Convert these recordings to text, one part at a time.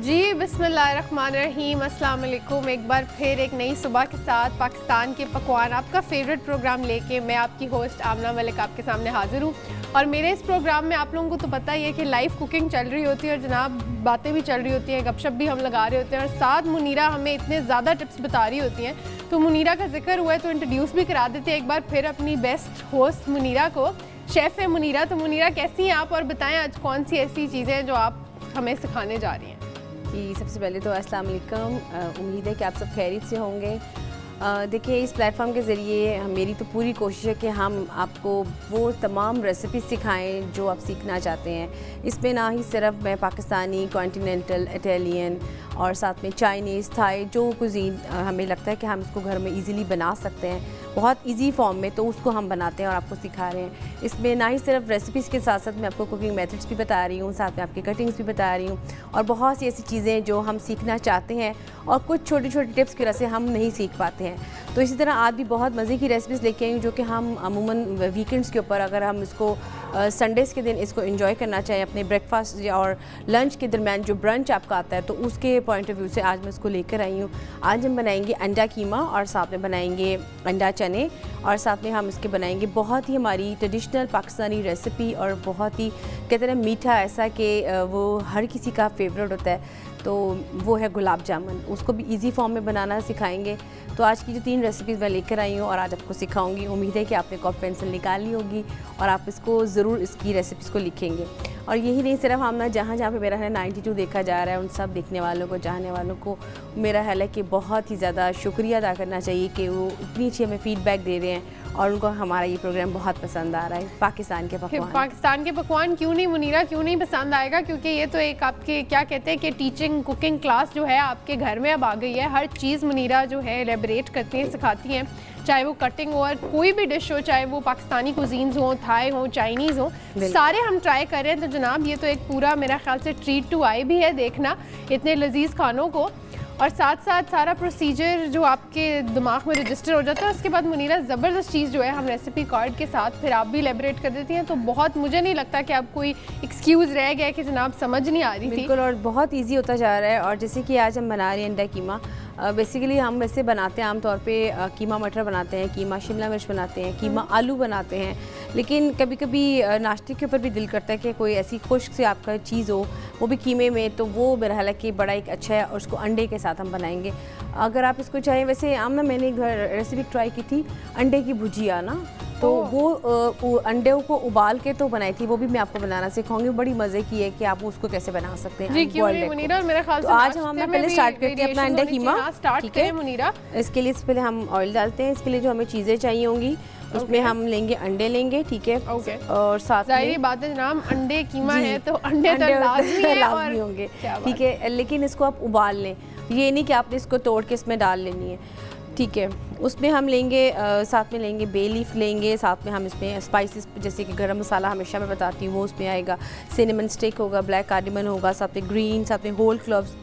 जी बिस्मिल्लाहिर्रहमानिर्रहीम, अस्सलाम वालेकुम। एक बार फिर एक नई सुबह के साथ पाकिस्तान के पकवान, आपका फेवरेट प्रोग्राम लेके मैं आपकी होस्ट आमना मलिक आपके सामने हाजिर हूँ। और मेरे इस प्रोग्राम में आप लोगों को तो पता ही है कि लाइव कुकिंग चल रही होती है और जनाब बातें भी चल रही होती हैं, गपशप भी हम लगा रहे होते हैं और साथ मुनीरा हमें इतने ज़्यादा टिप्स बता रही होती हैं। तो मुनीरा का जिक्र हुआ है तो इंट्रोड्यूस भी करा देते हैं एक बार फिर अपनी बेस्ट होस्ट मुनीरा को। शेफ़ है मुनीरा। तो मुनीरा कैसी हैं आप और बताएं आज कौन सी ऐसी चीज़ें हैं जो आप हमें सिखाने जा रही हैं? कि सबसे पहले तो अस्सलाम वालेकुम, उम्मीद है कि आप सब खैरियत से होंगे। देखिए, इस प्लेटफॉर्म के ज़रिए मेरी तो पूरी कोशिश है कि हम आपको वो तमाम रेसिपी सिखाएं जो आप सीखना चाहते हैं। इसमें ना ही सिर्फ मैं पाकिस्तानी, कॉन्टिनेंटल, इटालियन और साथ में चाइनीज़, थाई, जो कुज़ीन हमें लगता है कि हम इसको घर में इजीली बना सकते हैं बहुत इजी फॉर्म में, तो उसको हम बनाते हैं और आपको सिखा रहे हैं। इसमें ना ही सिर्फ रेसिपीज़ के साथ साथ मैं आपको कुकिंग मेथड्स भी बता रही हूँ, साथ में आपकी कटिंग्स भी बता रही हूँ और बहुत सी ऐसी चीज़ें जो हम सीखना चाहते हैं और कुछ छोटी छोटी टिप्स की वजह से हम नहीं सीख पाते हैं। तो इसी तरह आज भी बहुत मज़े की रेसिपीज़ लेके आई हूँ जो कि हम अमूमन वीकेंड्स के ऊपर, अगर हम इसको संडेज़ के दिन इसको एंजॉय करना चाहें अपने ब्रेकफास्ट और लंच के दरमियान, जो ब्रंच आपका आता है, तो उसके पॉइंट ऑफ व्यू से आज मैं इसको लेकर आई हूँ। आज हम बनाएंगे अंडा कीमा और साथ में बनाएंगे अंडा चने और साथ में हम इसके बनाएंगे बहुत ही हमारी ट्रेडिशनल पाकिस्तानी रेसिपी और बहुत ही कहते हैं मीठा, ऐसा कि वो हर किसी का फेवरेट होता है, तो वो है गुलाब जामुन। उसको भी इजी फॉर्म में बनाना सिखाएंगे। तो आज की जो 3 रेसिपीज़ मैं लेकर आई हूँ और आज आपको सिखाऊंगी। उम्मीद है कि आपने कॉपी पेंसिल निकाल ली होगी और आप इसको ज़रूर इसकी रेसिपीज़ को लिखेंगे। और यही नहीं, सिर्फ हम ना जहाँ जहाँ पे मेरा है 92 देखा जा रहा है, उन सब देखने वालों को, चाहने वालों को मेरा है कि बहुत ही ज़्यादा शुक्रिया अदा करना चाहिए कि वो इतनी अच्छी हमें फ़ीडबैक दे रहे हैं और उनको हमारा ये प्रोग्राम बहुत पसंद आ रहा है। पाकिस्तान के पकवान क्यों नहीं मुनीरा, क्यों नहीं पसंद आएगा? क्योंकि ये तो एक आपके क्या कहते हैं कि टीचिंग कुकिंग क्लास जो है आपके घर में अब आ गई है। हर चीज़ मुनीरा जो है एलेबरेट करती हैं, सिखाती हैं, चाहे वो कटिंग हो और कोई भी डिश हो, चाहे वो पाकिस्तानी कुजीन्स हो, थाई हो, चाइनीज़ हो, सारे हम ट्राई कर रहे हैं। तो जनाब ये तो एक पूरा मेरा ख्याल से ट्रीट टू आई भी है देखना इतने लजीज खानों को, और साथ साथ सारा प्रोसीजर जो आपके दिमाग में रजिस्टर हो जाता है। उसके बाद मुनीरा ज़बरदस्त चीज़ जो है हम रेसिपी कार्ड के साथ फिर आप भी एलेबरेट कर देती हैं। तो बहुत, मुझे नहीं लगता कि अब कोई एक्सक्यूज़ रह गया कि जनाब समझ नहीं आ रही थी। बिल्कुल, और बहुत ईजी होता जा रहा है। और जैसे कि आज हम बना रहे हैं अंडा कीमा। बेसिकली हम वैसे बनाते हैं आमतौर पे कीमा मटर बनाते हैं, कीमा शिमला मिर्च बनाते हैं, कीमा आलू बनाते हैं, लेकिन कभी कभी नाश्ते के ऊपर भी दिल करता है कि कोई ऐसी खुश्क से आपका चीज़ हो, वो भी कीमे में, तो वो मेरा हालांकि बड़ा एक अच्छा है और उसको अंडे के साथ हम बनाएंगे। अगर आप इसको चाहें, वैसे आमना मैंने एक रेसिपी ट्राई की थी अंडे की भुजिया ना, तो वो अंडों को उबाल के तो बनाई थी, वो भी मैं आपको बनाना सिखाऊंगी। बड़ी मज़े की है कि आप उसको कैसे बना सकते हैं। जी क्यों नहीं मुनीरा, और मेरा ख्याल से आज हम पहले स्टार्ट करते हैं अपना अंडा कीमा। ठीक है मुनीरा, इसके लिए पहले हम ऑयल डालते हैं। इसके लिए जो हमें चीज़ें चाहिए होंगी उसमें हम लेंगे अंडे लेंगे, ठीक है। और साथ में बात है जनाब, अंडे कीमा है तो अंडे तो लाजमी होंगे, ठीक है। लेकिन इसको आप उबाल लें, ये नहीं कि आपने इसको तोड़ के इसमें डाल लेनी है, ठीक है। उसमें हम लेंगे साथ में लेंगे बे लीफ लेंगे, साथ में हम इसमें स्पाइसेस जैसे कि गरम मसाला हमेशा मैं बताती हूँ वो उसमें आएगा, सिनेमन स्टिक होगा, ब्लैक कार्डिमन होगा, साथ में ग्रीन, साथ में whole cloves,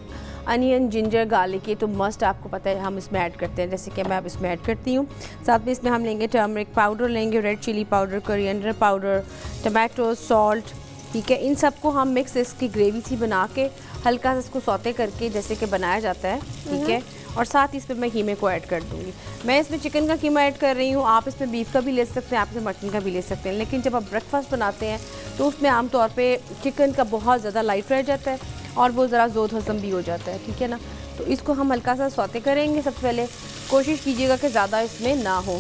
onion, ginger, garlic, ये तो मस्ट आपको पता है हम इसमें ऐड करते हैं, जैसे कि मैं अब इसमें ऐड करती हूँ। साथ में इसमें हम लेंगे टर्मरिक पाउडर, लेंगे red chilli powder, coriander powder, tomato, salt, ठीक है। इन सबको हम मिक्स इसकी ग्रेवी सी बना के हल्का सा इसको सौते करके जैसे कि बनाया जाता है, ठीक है। और साथ ही इसमें मैं कीमे को ऐड कर दूँगी। मैं इसमें चिकन का कीमा ऐड कर रही हूँ, आप इसमें बीफ का भी ले सकते हैं, आप इसमें मटन का भी ले सकते हैं। लेकिन जब आप ब्रेकफास्ट बनाते हैं तो उसमें आमतौर पे चिकन का बहुत ज़्यादा लाइट रह जाता है और वो ज़रा जोद हज़म भी हो जाता है, ठीक है ना। तो इसको हम हल्का सा सौते करेंगे। सबसे पहले कोशिश कीजिएगा कि ज़्यादा इसमें ना हो,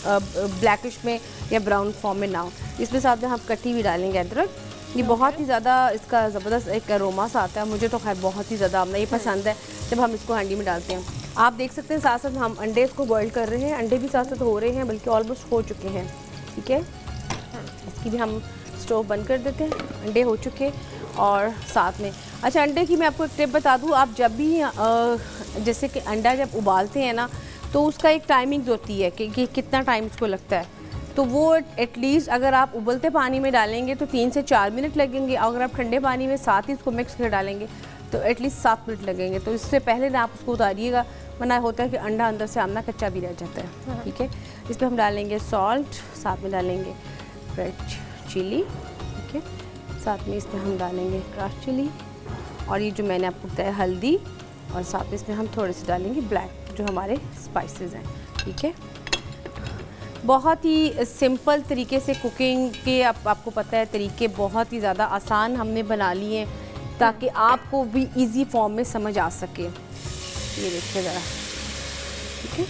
ब्लैकिश में या ब्राउन फॉर्म में ना हो। इसमें साथ में हम कट्टी भी डालेंगे अदरक। ये बहुत ही ज़्यादा इसका ज़बरदस्त एक अरोमा सा आता है, मुझे तो खैर बहुत ही ज़्यादा ये पसंद है जब हम इसको हांडी में डालते हैं। आप देख सकते हैं साथ साथ हम अंडे इसको बॉईल कर रहे हैं, अंडे भी साथ साथ हो रहे हैं, बल्कि ऑलमोस्ट हो चुके हैं, ठीक है। इसकी भी हम स्टोव बंद कर देते हैं, अंडे हो चुके। और साथ में अच्छा, अंडे की मैं आपको एक टिप बता दूँ, आप जब भी जैसे कि अंडा जब उबालते हैं ना, तो उसका एक टाइमिंग होती है कि कितना टाइम उसको लगता है। तो वो एटलीस्ट अगर आप उबलते पानी में डालेंगे तो 3 से 4 मिनट लगेंगे, अगर आप ठंडे पानी में साथ ही उसको मिक्स कर डालेंगे तो एटलीस्ट 7 मिनट लगेंगे। तो इससे पहले ना आप उसको उतारिएगा, वरना होता है कि अंडा अंदर से आमना कच्चा भी रह जाता है, ठीक है। इसमें हम डालेंगे सॉल्ट, साथ में डालेंगे रेड चिली, ठीक है। साथ में इसमें हम डालेंगे क्रश चिली, और ये जो मैंने आपको बताया हल्दी, और साथ में इसमें हम थोड़े से डालेंगे ब्लैक जो हमारे स्पाइसेस हैं, ठीक है। बहुत ही सिंपल तरीके से कुकिंग के आपको पता है तरीके बहुत ही ज़्यादा आसान हमने बना लिए हैं ताकि आपको भी इजी फॉर्म में समझ आ सके। ये देखिए ज़रा, ठीक है।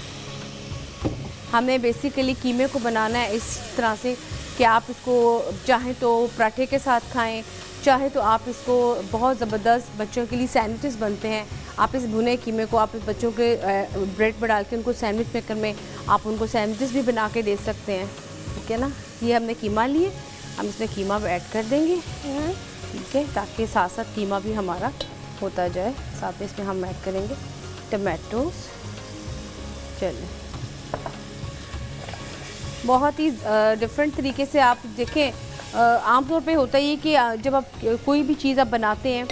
हमें बेसिकली कीमे को बनाना है इस तरह से कि आप इसको चाहें तो पराठे के साथ खाएं, चाहे तो आप इसको बहुत ज़बरदस्त बच्चों के लिए सैंडविचेस बनते हैं, आप इस भुने कीमे को आप बच्चों के ब्रेड पर डाल के उनको सैंडविच मेकर में आप उनको सैंडविचेस भी बना के दे सकते हैं, ठीक है ना। ये हमने कीमा लिए, हम इसमें कीमा ऐड कर देंगे, ठीक है, ताकि साथ साथ कीमा भी हमारा होता जाए। साथ में इसमें हम ऐड करेंगे टमाटोस। चलें, बहुत ही डिफरेंट तरीके से आप देखें। आमतौर पे होता ही है कि जब आप कोई भी चीज़ आप बनाते हैं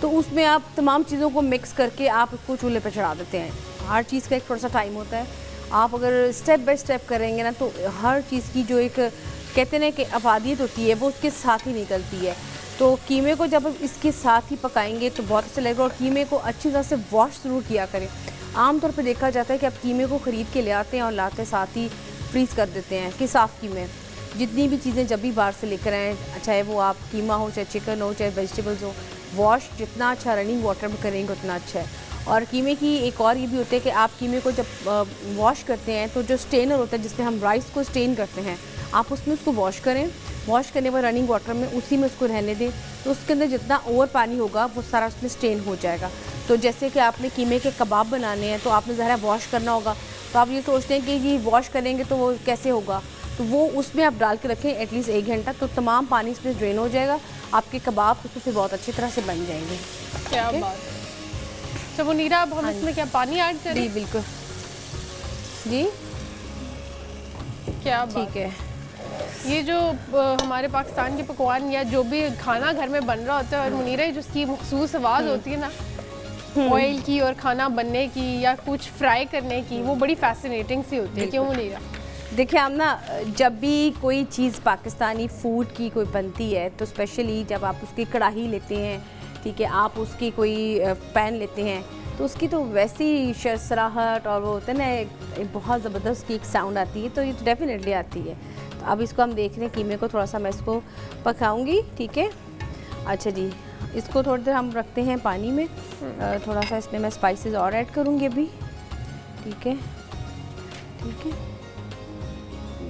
तो उसमें आप तमाम चीज़ों को मिक्स करके आप उसको चूल्हे पर चढ़ा देते हैं। हर चीज़ का एक थोड़ा सा टाइम होता है। आप अगर स्टेप बाय स्टेप करेंगे ना तो हर चीज़ की जो एक कहते हैं कि अफादियत होती है वो उसके साथ ही निकलती है। तो कीमे को जब इसके साथ ही पकाएंगे तो बहुत अच्छा लगेगा। और कीमे को अच्छी तरह से वॉश ज़रूर किया करें। आमतौर पर देखा जाता है कि आप कीमे को ख़रीद के ले आते हैं और लाते साथ ही फ्रीज़ कर देते हैं कि साफ़ कीमे। जितनी भी चीज़ें जब भी बाहर से लेकर आएँ, चाहे वो आप कीमा हो, चाहे चिकन हो, चाहे वेजिटेबल्स हो, वॉश जितना अच्छा रनिंग वाटर में करेंगे उतना अच्छा है। और कीमे की एक और ये भी होता है कि आप कीमे को जब वॉश करते हैं तो जो स्टेनर होता है जिसमें हम राइस को स्टेन करते हैं, आप उसमें उसको वॉश करें। वॉश करने पर रनिंग वाटर में उसी में उसको रहने दें, तो उसके अंदर जितना ओवर पानी होगा वो सारा उसमें स्टेन हो जाएगा। तो जैसे कि आपने कीमे के कबाब बनाने हैं तो आपने ज़रा वॉश करना होगा, तो आप ये सोचते हैं कि ये वॉश करेंगे तो वो कैसे होगा, तो वो उसमें आप डाल के रखें एटलीस्ट 1 घंटा, तो तमाम पानी इसमें ड्रेन हो जाएगा। आपके कबाब उसमें फिर बहुत अच्छी तरह से बन जाएंगे। क्या बात है। तो मुनीरा, अब हम इसमें क्या पानी ऐड करें? जी बिल्कुल जी, क्या बात, ठीक है। ये जो हमारे पाकिस्तान के पकवान या जो भी खाना घर में बन रहा होता है, और मुनीरा जिसकी मखसूस आवाज़ होती है ना ऑयल की और खाना बनने की या कुछ फ्राई करने की, वो बड़ी फैसिनेटिंग सी होती है। क्यों मुनीरा? देखिए, हम ना जब भी कोई चीज़ पाकिस्तानी फूड की कोई बनती है तो स्पेशली जब आप उसकी कढ़ाई लेते हैं, ठीक है, आप उसकी कोई पैन लेते हैं तो उसकी तो वैसी शरसराहट और वो होता है ना एक बहुत ज़बरदस्त की एक साउंड आती है, तो ये तो डेफिनेटली आती है। तो अब इसको हम देख रहे हैं कीमे को थोड़ा सा मैं इसको पकाऊंगी, ठीक है। अच्छा जी, इसको थोड़ी देर हम रखते हैं पानी में। थोड़ा सा इसमें मैं स्पाइसेस और ऐड करूँगी अभी, ठीक है, ठीक है।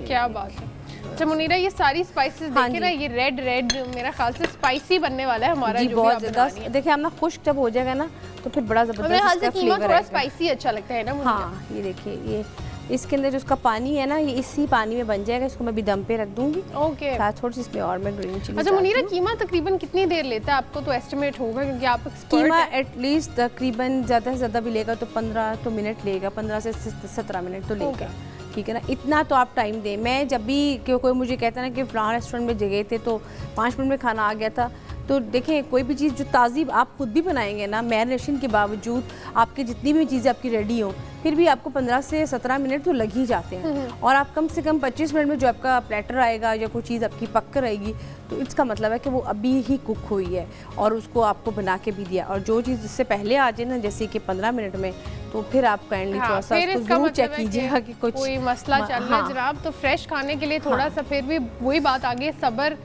क्या बात है। अच्छा मुनीरा, ये सारी स्पाइसेस देखे ना, ये रेड मेरा ख्याल से स्पाइसी बनने वाला है हमारा जी, जो बहुत भी ज़्यादा। देखिए, हम ना खुश्क जब हो जाएगा ना तो फिर बड़ा ज़बरदस्त इसका फ्लेवर थोड़ा स्पाइसी अच्छा लगता है ना मुनीरा। हाँ, ये देखिए, ये इसके अंदर जो उसका पानी है ना, ये इसी पानी में बन जाएगा। इसको मैं भी दम पे रख दूंगी। ओके। साथ थोड़ी सी इसमें और मैं ग्रीन चिली। अच्छा मुनीरा, कीमा तकरीबन कितनी देर लेता है? आपको तो एस्टिमेट होगा क्योंकि आप कीमा एटलीस्ट तकरीबन ज़्यादा से ज़्यादा भी लेगा तो 15 तो मिनट लेगा, 15 से 17 मिनट तो लेगा, ठीक है ना। इतना तो आप टाइम दें। मैं जब भी कोई मुझे कहता है ना कि फ़लाँ रेस्टोरेंट में जगह थे तो 5 मिनट में खाना आ गया था, तो देखें कोई भी चीज़ जो ताज़ी आप खुद भी बनाएंगे ना, मैरिनेशन के बावजूद आपकी जितनी भी चीज़ें आपकी रेडी हो, फिर भी आपको 15 से 17 मिनट तो लग ही जाते हैं। और आप कम से कम 25 मिनट में जो आपका प्लेटर आएगा या कोई चीज़ आपकी पक कर आएगी तो इसका मतलब है कि वो अभी ही कुक हुई है और उसको आपको बना के भी दिया। और जो चीज़ इससे पहले आ जाए ना, जैसे कि 15 मिनट में, तो फिर आप काइंडली थोड़ा सा उसको जरूर चेक कीजिएगा कि कुछ कोई मसला चल रहा है जनाब। तो फ्रेश खाने के लिए थोड़ा सा फिर भी वही बात आगे सब्र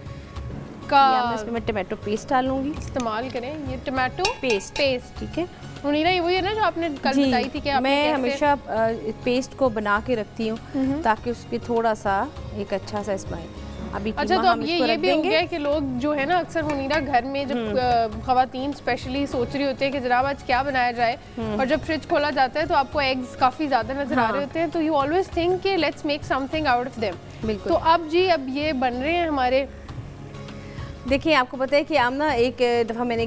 का। इसमें मैं टमाटो पेस्ट डालूंगी, इस्तेमाल करें। ये टमाटो पेस्ट, ठीक है मुनीरा, ये वही है ना जो आपने कल बताई थी कि आपने मैं हमेशा पेस्ट को बना के रखती हूँ ताकि उस पर थोड़ा सा एक अच्छा सा स्मेल। अभी अच्छा, तो अब ये भी हो गया कि लोग जो है ना अक्सर मुनीरा घर में जब खवातीन स्पेशली सोच रही होती है कि जनाब आज क्या बनाया जाए, और जब फ्रिज खोला जाता है तो आपको एग्स काफ़ी ज़्यादा नजर आ रहे होते हैं, तो यू ऑलवेज थिंक कि let's make something out of them. तो अब जी अब ये बन रहे हैं हमारे। देखिए, आपको पता है कि हम ना एक दफ़ा मैंने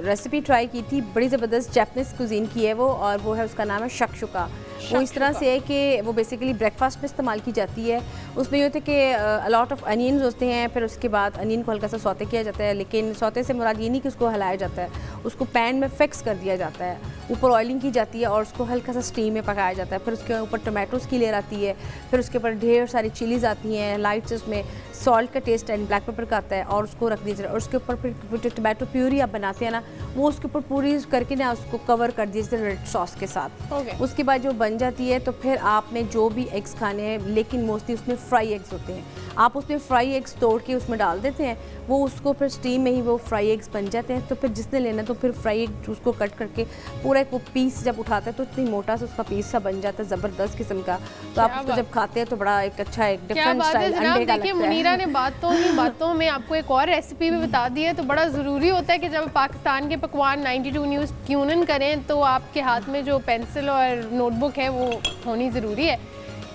रेसिपी ट्राई की थी, बड़ी ज़बरदस्त जैपनीज़ कुजीन की है वो, और वो है उसका नाम है शक्शुका। वो इस तरह से है कि वो बेसिकली ब्रेकफास्ट में इस्तेमाल की जाती है। उसमें ये होता है कि अलॉट ऑफ अनियंस होते हैं, फिर उसके बाद अनियन को हल्का सा सौते किया जाता है, लेकिन सौते से मुराद ये नहीं कि उसको हिलाया जाता है, उसको पैन में फिक्स कर दिया जाता है, ऊपर ऑयलिंग की जाती है और उसको हल्का सा स्टीम में पकाया जाता है। फिर उसके ऊपर टमाटोज़ की लेयर आती है, फिर उसके ऊपर ढेर सारी चिलीज़ आती हैं, लाइट्स उसमें सॉल्ट का टेस्ट एंड ब्लैक पेपर का आता है, और उसको रख दीजिए। और उसके ऊपर फिर जो टमाटो प्यूरी आप बनाते हैं ना, वो उसके ऊपर पूरी करके ना उसको कवर कर दीजिए रेड सॉस के साथ। उसके बाद जो बन जाती है तो फिर आपने जो भी एग्स खाने हैं, लेकिन मोस्टली उसमें फ्राई एग्स होते हैं, आप उसमें फ्राई एग्स तोड़ के उसमें डाल देते हैं, वो उसको फिर स्टीम में ही वो फ्राई एग्स बन जाते हैं। तो फिर जिसने लेना तो फिर फ्राई एग उसको कट करके पूरा एक वो पीस जब उठाते हैं तो इतनी मोटा सा उसका पीस सा बन जाता है, ज़बरदस्त किस्म का। तो आप उसको जब खाते हैं तो बड़ा एक अच्छा एक डिफरेंट स्टाइल अंडे का लगता है। मुनीरा ने बातों में आपको एक और रेसिपी भी बता दी है, तो बड़ा ज़रूरी होता है कि जब पाकिस्तान के पकवान 92 न्यूज़ ट्यून इन करें तो आपके हाथ में जो पेंसिल और नोटबुक है वो होनी ज़रूरी है,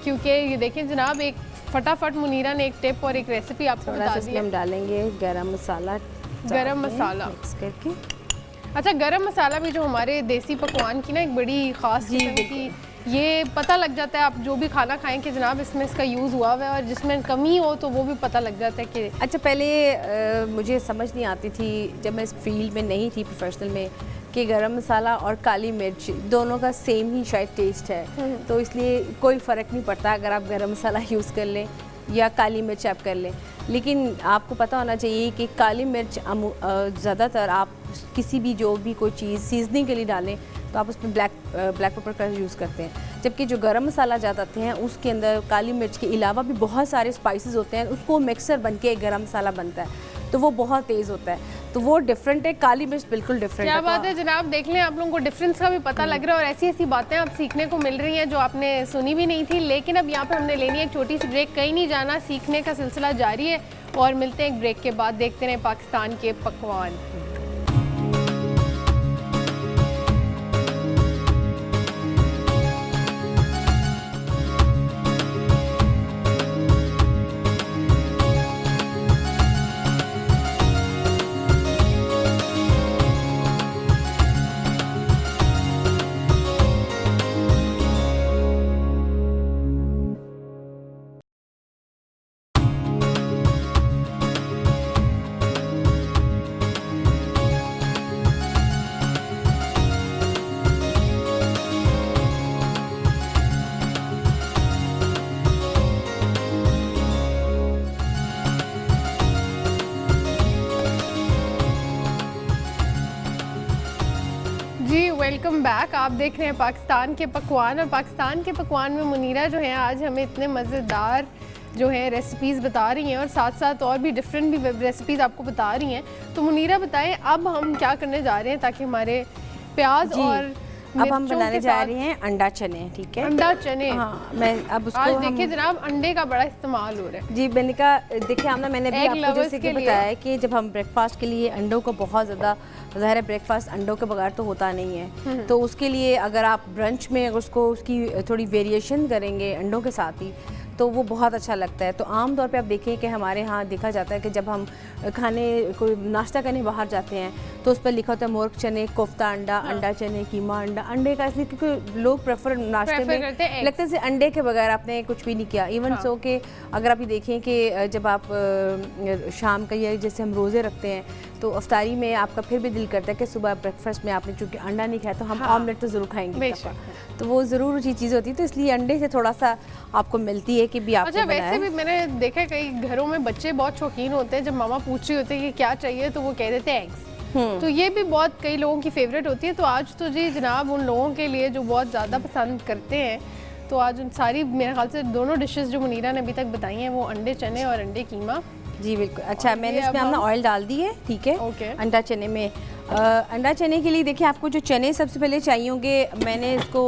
क्योंकि ये देखें जनाब, एक फटाफट मुनीरा ने एक टिप और एक रेसिपी आपको बता दी है। हम डालेंगे गरम मसाला, मिक्स करके। अच्छा, गरम मसाला भी जो हमारे देसी पकवान की ना एक बड़ी ख़ास किस्म की, ये पता लग जाता है आप जो भी खाना खाएं कि जनाब इसमें इसका यूज़ हुआ हुआ है, और जिसमें कमी हो तो वो भी पता लग जाता है कि। अच्छा, पहले मुझे समझ नहीं आती थी जब मैं इस फील्ड में नहीं थी प्रोफेशनल में, कि गरम मसाला और काली मिर्च दोनों का सेम ही शायद टेस्ट है, तो इसलिए कोई फ़र्क नहीं पड़ता अगर आप गरम मसाला यूज़ कर लें या काली मिर्च आप कर लें। लेकिन आपको पता होना चाहिए कि काली मिर्च ज़्यादातर आप किसी भी जो भी कोई चीज़ सीजनिंग के लिए डालें तो आप उसमें ब्लैक पेपर का यूज़ करते हैं, जबकि जो गरम मसाला जाते हैं उसके अंदर काली मिर्च के अलावा भी बहुत सारे स्पाइसेस होते हैं, उसको मिक्सर बन के एक गरम मसाला बनता है, तो वो बहुत तेज़ होता है, तो वो डिफरेंट है। काली मिर्च बिल्कुल डिफरेंट है। क्या बात है जनाब, देख लें आप लोगों को डिफरेंस का भी पता लग रहा है, और ऐसी ऐसी बातें आप सीखने को मिल रही हैं जो आपने सुनी भी नहीं थी। लेकिन अब यहाँ पे हमने लेनी है एक छोटी सी ब्रेक, कहीं नहीं जाना, सीखने का सिलसिला जारी है, और मिलते हैं एक ब्रेक के बाद, देखते रहें पाकिस्तान के पकवान। Welcome back. आप देख रहे हैं पाकिस्तान के पकवान, और पाकिस्तान के पकवान में मुनीरा जो है आज हमें इतने मज़ेदार जो है रेसिपीज़ बता रही हैं, और साथ साथ और भी डिफरेंट भी रेसिपीज़ आपको बता रही हैं। तो मुनीरा बताएं अब हम क्या करने जा रहे हैं ताकि हमारे प्याज और अब हम बनाने जा रहे हैं अंडा चने। ठीक है, अंडा चने। हाँ, मैं अब उसको आज देखिए जनाब अंडे का बड़ा इस्तेमाल हो रहा है। जी मैंने कहा, देखिए हमने मैंने भी आपको जैसे कि बताया है कि जब हम ब्रेकफास्ट के लिए अंडों को बहुत ज़्यादा, ज़ाहिर है ब्रेकफास्ट अंडों के बगैर तो होता नहीं है, तो उसके लिए अगर आप ब्रंच में अगर उसको उसकी थोड़ी वेरिएशन करेंगे अंडों के साथ ही तो वो बहुत अच्छा लगता है। तो आम तौर पे आप देखें कि हमारे यहाँ देखा जाता है कि जब हम खाने कोई नाश्ता करने बाहर जाते हैं तो उस पर लिखा होता है मुर्ग चने, कोफ्ता अंडा, अंडा चने, कीमा अंडा। अंडे का इसलिए क्योंकि लोग प्रेफर नाश्ते में लगता है अंडे के बगैर आपने कुछ भी नहीं किया। इवन सो कि अगर आप ये देखें कि जब आप शाम का या जैसे हम रोज़े रखते हैं तो अफ्तारी में आपका फिर भी दिल करता है कि सुबह ब्रेकफास्ट में आपने चूँकि अंडा नहीं खाया तो हम ऑमलेट तो ज़रूर खाएंगे, तो वो ज़रूर अच्छी चीज़ होती है। तो इसलिए अंडे से थोड़ा सा आपको मिलती है कि भी आपको अच्छा, वैसे भी मैंने देखा है कई घरों में बच्चे बहुत शौकीन होते हैं, जब मामा पूछ रही होती है कि क्या चाहिए तो वो कह देते हैं एग्स। तो ये भी बहुत कई लोगों की फेवरेट होती है। तो आज तो जी जनाब उन लोगों के लिए जो बहुत ज़्यादा पसंद करते हैं, तो आज उन सारी मेरे ख्याल से दोनों डिशेस जो मुनीरा ने अभी तक बताई हैं वो अंडे चने और अंडे कीमा। जी बिल्कुल। अच्छा, मैंने इसमें हमने ऑयल डाल दी है। ठीक है, अंडा चने में अंडा चने के लिए देखिए आपको जो चने सबसे पहले चाहिए होंगे, मैंने इसको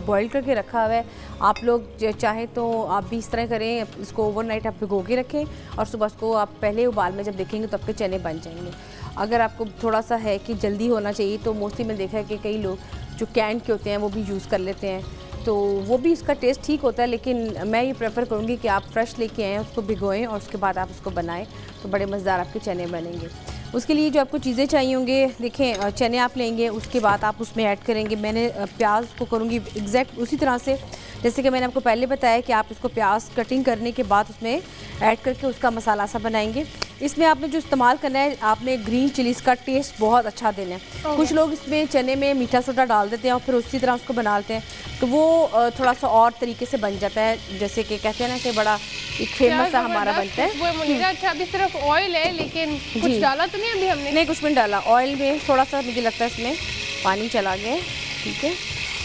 बॉईल करके रखा हुआ है। आप लोग चाहे तो आप भी इस तरह करें, इसको ओवरनाइट आप भिगो के रखें और सुबह उसको आप पहले उबाल में जब देखेंगे तो आपके चने बन जाएंगे। अगर आपको थोड़ा सा है कि जल्दी होना चाहिए तो मोस्टली मैंने देखा है कि कई लोग जो कैन के होते हैं वो भी यूज़ कर लेते हैं, तो वो भी इसका टेस्ट ठीक होता है। लेकिन मैं ये प्रेफर करूँगी कि आप फ्रेश लेके आएँ, उसको भिगोएं और उसके बाद आप उसको बनाएं तो बड़े मज़ेदार आपके चने बनेंगे। उसके लिए जो आपको चीज़ें चाहिए होंगे, देखें चने आप लेंगे, उसके बाद आप उसमें ऐड करेंगे। मैंने प्याज को करूँगी एग्जैक्ट उसी तरह से जैसे कि मैंने आपको पहले बताया कि आप इसको प्याज कटिंग करने के बाद उसमें ऐड करके उसका मसाला सा बनाएंगे। इसमें आपने जो इस्तेमाल करना है, आपने ग्रीन चिलीज़ का टेस्ट बहुत अच्छा देना है। कुछ लोग इसमें चने में मीठा सोडा डाल देते हैं और फिर उसी तरह उसको बनाते हैं, तो वो थोड़ा सा और तरीके से बन जाता है। जैसे कि कहते हैं ना कि बड़ा एक फेमस सा हमारा बनता है। वो मुनीरा, अच्छा अभी सिर्फ ऑयल है, लेकिन कुछ डाला तो नहीं अभी हमने? नहीं, कुछ भी नहीं डाला। ऑयल में थोड़ा सा मुझे लगता है इसमें पानी चला गया, ठीक है।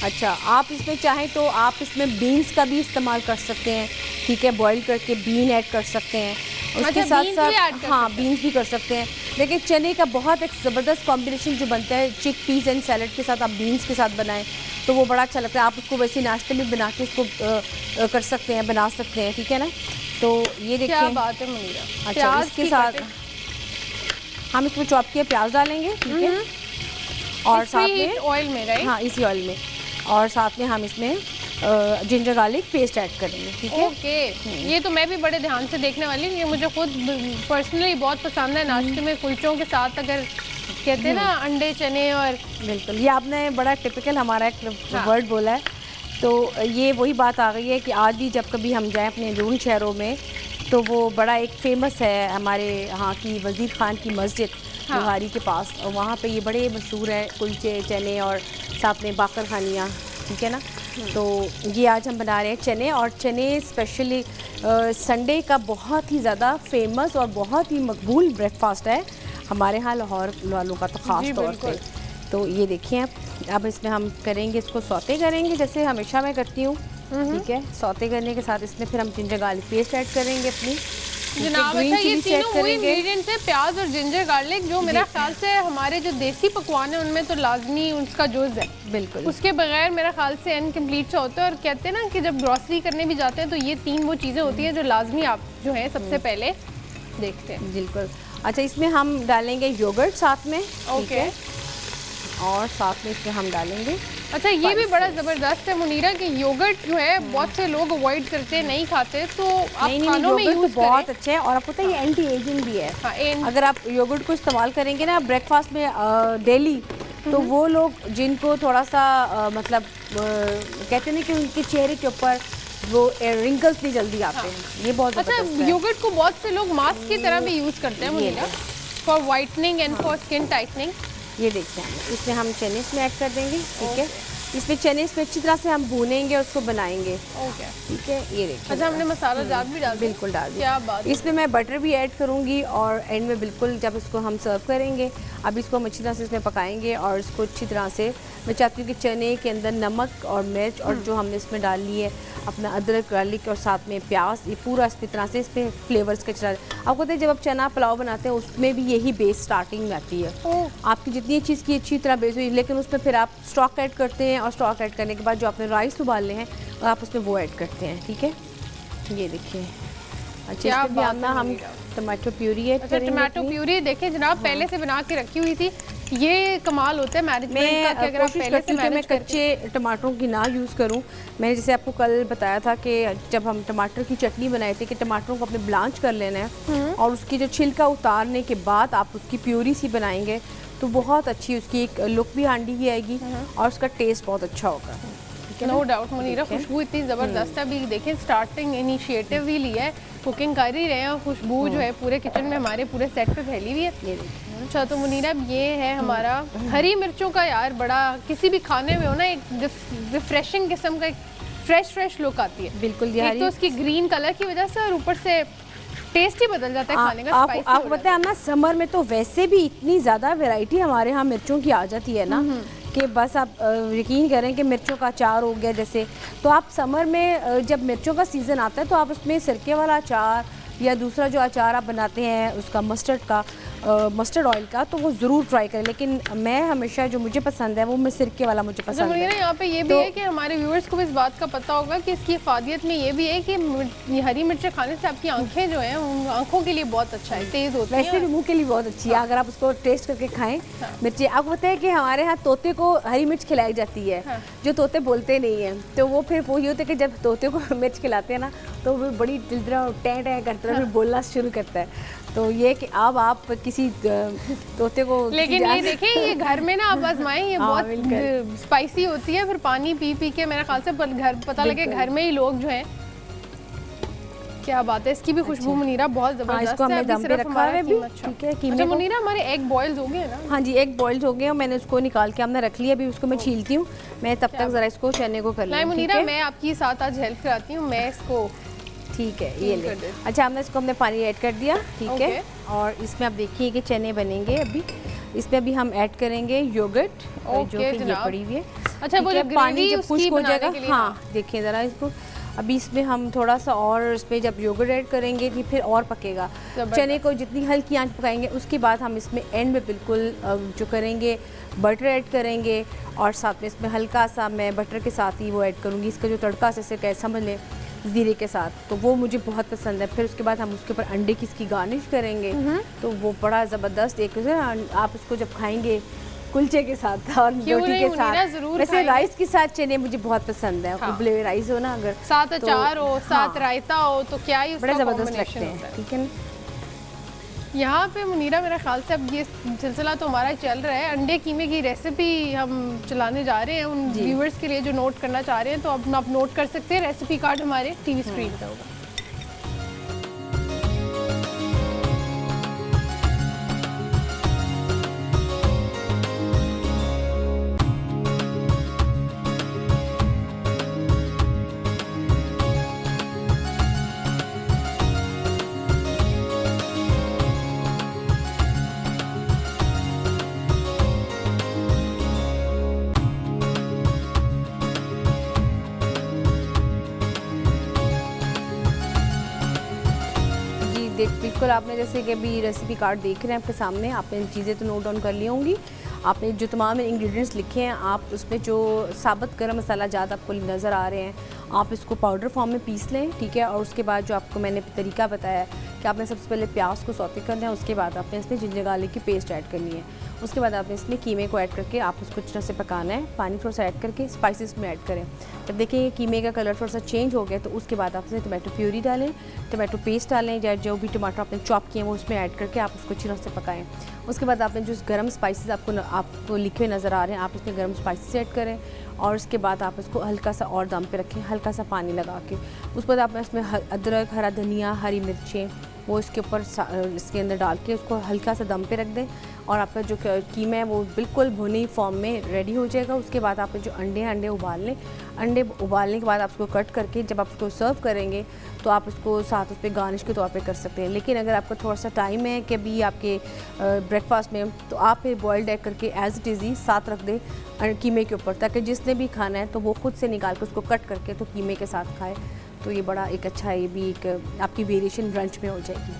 अच्छा, आप इसमें चाहें तो आप इसमें बीन्स का भी इस्तेमाल कर सकते हैं, ठीक है, बॉईल करके बीन ऐड कर सकते हैं। उसके साथ साथ हाँ बीन्स भी कर सकते हैं। देखिए चने का बहुत एक ज़बरदस्त कॉम्बिनेशन जो बनता है चिक पीस एंड सैलड के साथ, आप बीन्स के साथ बनाएं तो वो बड़ा अच्छा लगता है। आप उसको वैसे नाश्ते में बना के उसको कर सकते हैं, बना सकते हैं, ठीक है ना। तो ये देखिए क्या बात है मुनीरा। अच्छा, इसके साथ हम इसमें चॉप किए प्याज डालेंगे, ठीक है, और साथ में ऑयल में, राइट? हाँ, इसी ऑयल में, और साथ में हम इसमें जिंजर गार्लिक पेस्ट ऐड करेंगे, ठीक है। ओके, ये तो मैं भी बड़े ध्यान से देखने वाली हूँ। ये मुझे खुद पर्सनली बहुत पसंद है नाश्ते में कुलचों के साथ, अगर कहते हैं ना अंडे चने। और बिल्कुल, ये आपने बड़ा टिपिकल हमारा एक वर्ड बोला है। तो ये वही बात आ गई है कि आज भी जब कभी हम जाएं अपने दूर शहरों में, तो वो बड़ा एक फेमस है हमारे यहाँ की वज़ीर ख़ान की मस्जिद बुहारी के पास, और वहाँ पे ये बड़े मशहूर है कुलचे चने और साथ में बाकर खानियाँ, ठीक है ना। तो ये आज हम बना रहे हैं चने, और चने स्पेशली संडे का बहुत ही ज़्यादा फेमस और बहुत ही मकबूल ब्रेकफास्ट है हमारे यहाँ लाहौर वालों का, तो ख़ास तौर पे। तो ये देखिए अब इसमें हम करेंगे, इसको सौते करेंगे जैसे हमेशा मैं करती हूँ, ठीक है। सौते करने के साथ इसमें फिर हम जिंजर गार्लिक पेस्ट ऐड करेंगे अपनी जनाब। अच्छा, ये तीनों वही इंग्रेडिएंट्स है, प्याज और जिंजर गार्लिक, जो मेरा ख्याल से हमारे जो देसी पकवान है उनमें तो लाजमी उसका जुज़ है। बिल्कुल, उसके बगैर मेरा ख्याल से इनकम्प्लीट सा होता है। और कहते हैं ना कि जब ग्रॉसरी करने भी जाते हैं तो ये तीन वो चीज़ें होती हैं जो लाजमी आप जो है सबसे पहले देखते हैं। बिल्कुल। अच्छा, इसमें हम डालेंगे योगर्ट साथ में, ओके, और साथ में इसमें हम डालेंगे। अच्छा, ये भी बड़ा ज़बरदस्त है मुनीरा कि योगर्ट जो है बहुत से लोग अवॉइड करते हैं, नहीं खाते, तो आप खानों में यूज़ तो बहुत अच्छा है। और आपको पता है ये एंटी एजिंग भी है। हाँ, अगर आप योगर्ट को इस्तेमाल करेंगे ना ब्रेकफास्ट में डेली, तो वो लोग जिनको थोड़ा सा मतलब कहते हैं कि उनके चेहरे के ऊपर वो रिंकल्स भी जल्दी आते हैं, ये बहुत अच्छा। योगर्ट को बहुत से लोग मास्क की तरह भी यूज़ करते हैं Munira, for whitening and for skin tightening. ये देखते हैं, इसमें हम चने इसमें ऐड कर देंगे, ठीक है। इसमें चने इसमें अच्छी तरह से हम भूनेंगे, उसको बनाएंगे, ओके, ठीक है। ये देखिए, अच्छा हमने मसाला जार भी डाल, बिल्कुल डाल दिया। क्या बात है। इसमें मैं बटर भी ऐड करूँगी, और एंड में बिल्कुल जब इसको हम सर्व करेंगे, अब इसको हम अच्छी तरह से इसमें पकाएंगे, और इसको अच्छी तरह से मैं चाहती हूँ कि चने के अंदर नमक और मिर्च और जो हमने इसमें डाल ली है अपना अदरक गार्लिक और साथ में प्याज, ये पूरा इस तरह से इस पर फ्लेवर्स का चला। आपको पता है जब आप चना पुलाव बनाते हैं उसमें भी यही बेस स्टार्टिंग में आती है। आपकी जितनी चीज़ की अच्छी तरह बेस हुई, लेकिन उसमें फिर आप स्टॉक ऐड करते हैं, और स्टॉक ऐड करने के बाद जो आपने राइस उबालने हैं आप उसमें वो ऐड करते हैं, ठीक है। ये देखिए, अच्छा, इसमें भी हम टमाटो प्यूरी ऐड करेंगे। टमाटो प्यूरी देखिए जनाब, पहले से बना के रखी हुई थी। ये कमाल होता है मैनेजमेंट का कि अगर आप पहले से मैं कच्चे टमाटरों की ना यूज़ करूं। मैंने जैसे आपको कल बताया था कि जब हम टमाटर की चटनी बनाई थी कि टमाटरों को अपने ब्लांच कर लेना है, और उसकी जो छिलका उतारने के बाद आप उसकी प्यूरी सी बनाएंगे तो बहुत अच्छी उसकी एक लुक भी हांडी की आएगी, और उसका टेस्ट बहुत अच्छा होगा। नो डाउट मुनीरा, खुशबू इतनी ज़बरदस्त है। अभी देखें स्टार्टिंग इनिशिएटिव भी लिया है, कुकिंग कर ही रहे हैं, खुशबू जो है पूरे किचन में हमारे पूरे सेट पे फैली हुई है। अच्छा, तो मुनीरा ये है हमारा हरी मिर्चों का, यार बड़ा किसी भी खाने में हो ना एक रिफ्रेशिंग किस्म का एक फ्रेश लुक आती है। बिल्कुल, एक तो उसकी ग्रीन कलर की वजह से, और ऊपर से टेस्ट ही बदल जाता है खाने का। आपको पता है ना, समर में तो वैसे भी इतनी ज़्यादा वैरायटी हमारे यहाँ मिर्चों की आ जाती है ना कि बस आप यकीन करें कि मिर्चों का अचार हो गया जैसे, तो आप समर में जब मिर्चों का सीज़न आता है तो आप उसमें सिरके वाला अचार या दूसरा जो अचार आप बनाते हैं उसका मस्टर्ड ऑयल का, तो वो ज़रूर ट्राई करें। लेकिन मैं हमेशा जो मुझे पसंद है वो मैं सिरके वाला मुझे पसंद है। यहाँ पे ये भी है कि हमारे व्यूअर्स को इस बात का पता होगा कि इसकी इफादियत में ये भी है कि हरी मिर्चें खाने से आपकी आंखें जो हैं आंखों के लिए बहुत अच्छा है, तेज़ होती है, वैसे भी मुँह के लिए बहुत अच्छी है अगर आप उसको टेस्ट करके खाएँ। मिर्ची, आपको पता है कि हमारे यहाँ तोते को हरी मिर्च खिलाई जाती है, जो तोते बोलते नहीं हैं, तो वो फिर वो ये होता है कि जब तोते को मिर्च खिलाते हैं ना तो वो बड़ी दिलदरा टैं टैं करता है, फिर बोलना शुरू करता है। तो ये कि अब आप किसी तोते को लेकिन ये देखिए ये घर में ना आप आजमाएं, ये हाँ, बहुत स्पाइसी होती है, फिर पानी पी पी के मेरे ख्याल से घर पता लगे घर में ही लोग जो हैं। क्या बात है, इसकी भी खुशबू मुनीरा बहुत जबरदस्त इसको हमने दम पे रखा है अभी, ठीक है। कीमे मुनीरा हमारे एग बॉइल्ड हो गए ना? हाँ जी, एग बॉइल्ड हो गए और मैंने उसको निकाल के हमने रख लिया। अभी उसको मैं छीलती हूँ, मैं तब तक जरा इसको चने को कर लूँ। मुनीरा मैं आपकी साथ आज हेल्प कराती हूँ, मैं इसको ठीक है ये ले। अच्छा हमने पानी ऐड कर दिया, ठीक है। और इसमें आप देखिए कि चने बनेंगे अभी। इसमें अभी हम ऐड करेंगे योगर्ट, जो कि ये पड़ी हुई है। अच्छा वो जो पानी जब खुश्क हो जाएगा, हाँ देखिए ज़रा इसको। अभी इसमें हम थोड़ा सा और इसमें जब योगर्ट ऐड करेंगे तो फिर और पकेगा। चने को जितनी हल्की आंच पकाएंगे उसके बाद हम इसमें एंड में बिल्कुल जो करेंगे बटर ऐड करेंगे। और साथ में इसमें हल्का सा मैं बटर के साथ ही वो ऐड करूँगी, इसका जो तड़का से कैसा समझ लें ज़ीरे के साथ, तो वो मुझे बहुत पसंद है। फिर उसके बाद हम उसके ऊपर अंडे की इसकी गार्निश करेंगे, तो वो बड़ा ज़बरदस्त एक आप इसको जब खाएंगे कुलचे के साथ और रोटी के साथ। वैसे राइस के साथ चने मुझे बहुत पसंद है, उबले हुए राइस हो ना, अगर साथ अचार हो, साथ रायता हो, तो क्या ही बड़ा ज़बरदस्त लगते हैं, ठीक है। यहाँ पे मुनीरा मेरा ख्याल से अब ये सिलसिला तो हमारा चल रहा है, अंडे कीमे की रेसिपी हम चलाने जा रहे हैं उन व्यूवर्स के लिए जो नोट करना चाह रहे हैं। तो अब आप नोट कर सकते हैं, रेसिपी कार्ड हमारे टीवी स्क्रीन पे होगा। बिल्कुल आपने जैसे कि अभी रेसिपी कार्ड देख रहे हैं आपके सामने, आपने चीज़ें तो नोट डाउन कर ली होंगी। आपने जो तमाम इंग्रेडिएंट्स लिखे हैं, आप उसमें जो साबुत गरम मसाला ज़्यादा आपको नज़र आ रहे हैं, आप इसको पाउडर फॉर्म में पीस लें, ठीक है। और उसके बाद जो आपको मैंने तरीका बताया कि आपने सबसे पहले प्याज को सौते करना है, उसके बाद आपने इसमें जिंजर गार्लिक की पेस्ट ऐड करनी है, उसके बाद आपने इसमें कीमे को ऐड करके आप उसको अच्छी तरह से पकाना है। पानी थोड़ा सा ऐड करके स्पाइसेस में ऐड करें। जब देखें कीमे का कलर थोड़ा सा चेंज हो गया तो उसके बाद आप इसमें टमाटो प्यूरी डालें, टमाटो पेस्ट डालें, या जो भी टमाटर आपने चॉप किए हैं वो उसमें ऐड करके आप उसको अच्छी तरह से पकाएं। उसके बाद आपने जो गरम स्पाइसेस आपको लिखे नज़र आ रहे हैं, आप इसमें गरम स्पाइसेस ऐड करें। और उसके बाद आप इसको हल्का सा और दम पे रखें, हल्का सा पानी लगा के। उसके बाद आप इसमें अदरक, हरा धनिया, हरी मिर्चें वो इसके ऊपर इसके अंदर डाल के उसको हल्का सा दम पे रख दें। और आपका जो कीमा है वो बिल्कुल भुनी फॉर्म में रेडी हो जाएगा। उसके बाद आपने जो अंडे उबाल लें, अंडे उबालने के बाद आप उसको कट करके जब आप उसको सर्व करेंगे तो आप उसको साथ उस पर गार्निश के तौर पे कर सकते हैं। लेकिन अगर आपको थोड़ा सा टाइम है कि अभी आपके ब्रेकफास्ट में, तो आप फिर बॉइल्ड एग करके एज इट इज़ ही साथ रख दें कीमे के ऊपर, ताकि जिसने भी खाना है तो वो खुद से निकाल के उसको कट करके तो कीमे के साथ खाए। तो ये बड़ा एक अच्छा, ये भी एक आपकी वेरिएशन ब्रंच में हो जाएगी।